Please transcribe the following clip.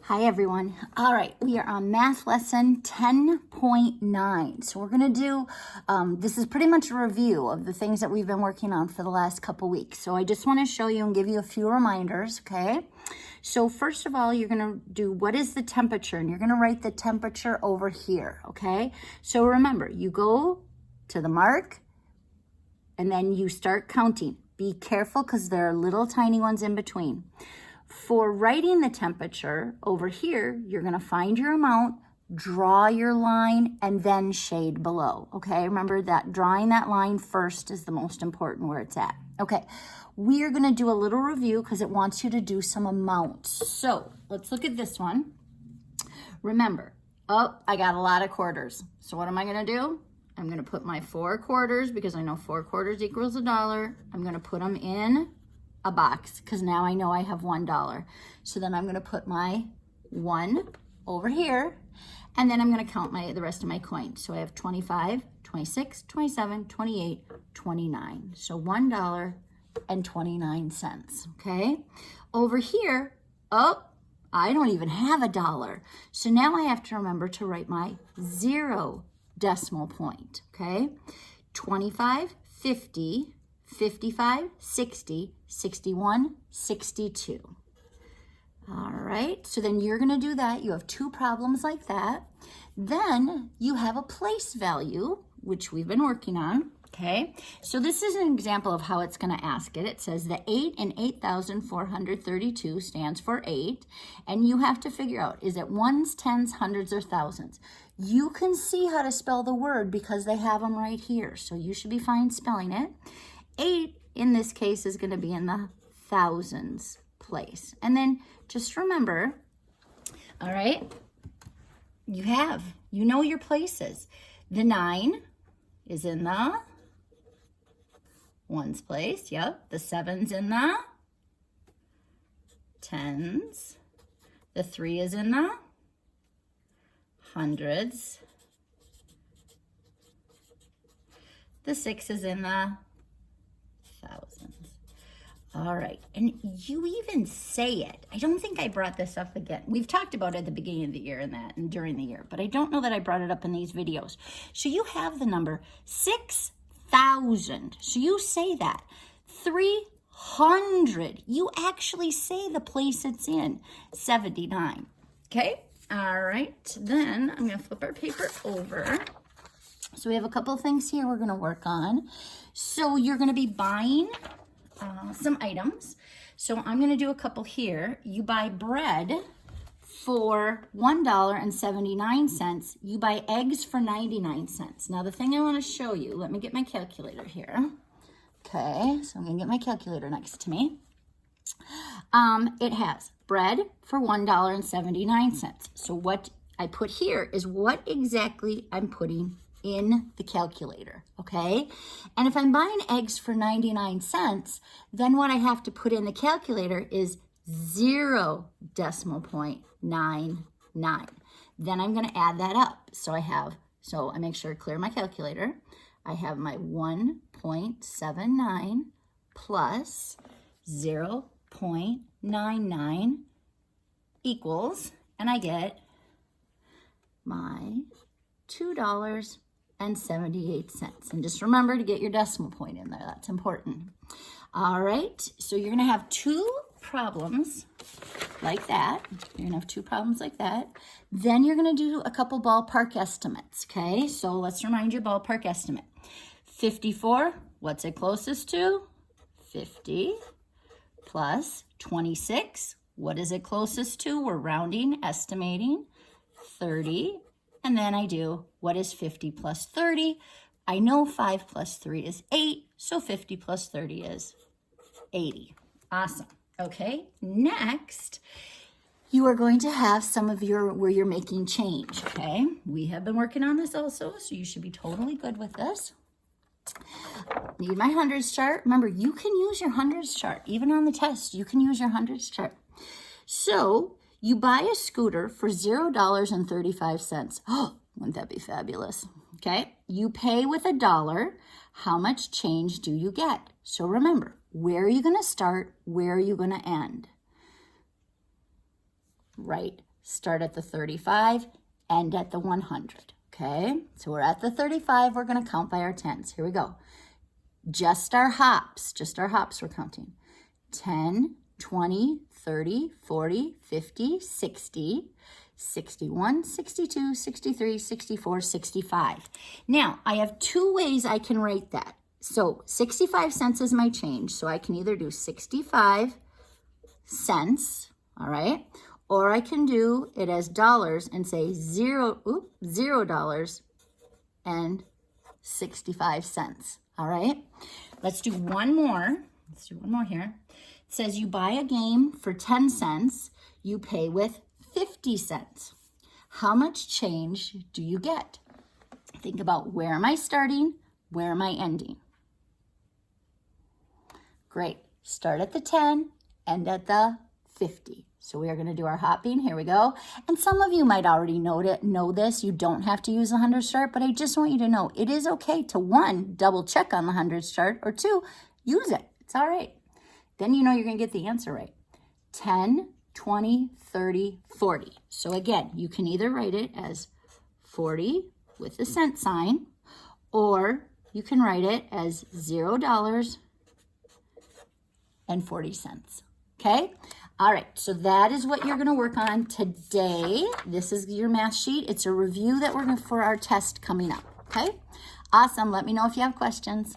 Hi everyone. All right, we are on math lesson 10.9. So we're going to do, this is pretty much a review of the things that we've been working on for the last couple weeks. So I just want to show you and give you a few reminders, okay? So first of all, you're going to do what is the temperature, and you're going to write the temperature over here, okay? So remember, you go to the mark and then you start counting. Be careful because there are little tiny ones in between. For writing the temperature over here, you're going to find your amount, draw your line, and then shade below, okay? Remember that drawing that line first is the most important where it's at. Okay, we are going to do a little review because it wants you to do some amounts. So let's look at this one. Remember, I got a lot of quarters. So what am I going to do? I'm going to put my 4 quarters because I know 4 quarters equals $1. I'm going to put them in a box because now I know I have $1. So then I'm going to put my 1 over here, and then I'm going to count the rest of my coins. So I have 25, 26, 27, 28, 29. So $1.29, okay? Over here, I don't even have $1. So now I have to remember to write my 0 decimal point, okay? 25, 50, 55, 60, 61, 62. All right, so then you're gonna do that. You have 2 problems like that. Then you have a place value, which we've been working on, okay? So this is an example of how it's gonna ask it. It says the 8 in 8,432 stands for 8, and you have to figure out, is it ones, tens, hundreds, or thousands? You can see how to spell the word because they have them right here, so you should be fine spelling it. 8 in this case is going to be in the thousands place. And then just remember, all right, you know your places. The 9 is in the ones place. Yep. The 7's in the tens. The 3 is in the hundreds. The 6 is in the thousands. All right, and you even say it. I don't think I brought this up again. We've talked about it at the beginning of the year and during the year, but I don't know that I brought it up in these videos. So you have the number 6,000. So you say that. 300. You actually say the place it's in. 79. Okay. All right. Then I'm going to flip our paper over. So we have a couple of things here we're going to work on. So you're going to be buying some items. So I'm going to do a couple here. You buy bread for $1.79. You buy eggs for 99 cents. Now the thing I want to show you, let me get my calculator here. Okay, so I'm going to get my calculator next to me. It has bread for $1.79. So what I put here is what exactly I'm putting in the calculator, okay? And if I'm buying eggs for 99 cents, then what I have to put in the calculator is 0 decimal point 99. Then I'm gonna add that up. So I make sure to clear my calculator. I have my 1.79 plus 0.99 equals, and I get my $2.78. And just remember to get your decimal point in there. That's important. All right, so you're gonna have 2 problems like that. You're gonna have 2 problems like that. Then you're gonna do a couple ballpark estimates, okay? So let's remind your ballpark estimate. 54, what's it closest to? 50 plus 26, what is it closest to? We're rounding, estimating, 30. And then I do, what is 50 plus 30? I know 5 plus 3 is 8, so 50 plus 30 is 80. Awesome. Okay, next, you are going to have some of where you're making change, okay? We have been working on this also, so you should be totally good with this. Need my hundreds chart. Remember, you can use your hundreds chart. Even on the test, you can use your hundreds chart. So, you buy a scooter for $0.35. Oh, wouldn't that be fabulous? Okay, you pay with $1. How much change do you get? So remember, where are you going to start? Where are you going to end? Right start at the 35, end at the 100. Okay, so we're at the 35. We're going to count by our tens. Here we go. Just our hops we're counting. 10, 20, 30, 40, 50, 60, 61, 62, 63, 64, 65. Now, I have two ways I can write that. So 65 cents is my change. So I can either do 65 cents, all right? Or I can do it as dollars and say $0 and 65 cents, all right? Let's do one more. Let's do one more here. It says you buy a game for 10 cents, you pay with 50 cents. How much change do you get? Think about where am I starting? Where am I ending? Great. Start at the 10, end at the 50. So we are going to do our hopping. Here we go. And some of you might already know this. You don't have to use the hundreds chart, but I just want you to know it is okay to, one, double check on the hundreds chart, or two, use it. It's all right. Then you know you're going to get the answer right. 10, 20, 30, 40. So again, you can either write it as 40 with the cent sign, or you can write it as $0 and 40 cents. Okay? All right, so that is what you're going to work on today. This is your math sheet. It's a review that we're going for our test coming up. Okay? Awesome. Let me know if you have questions.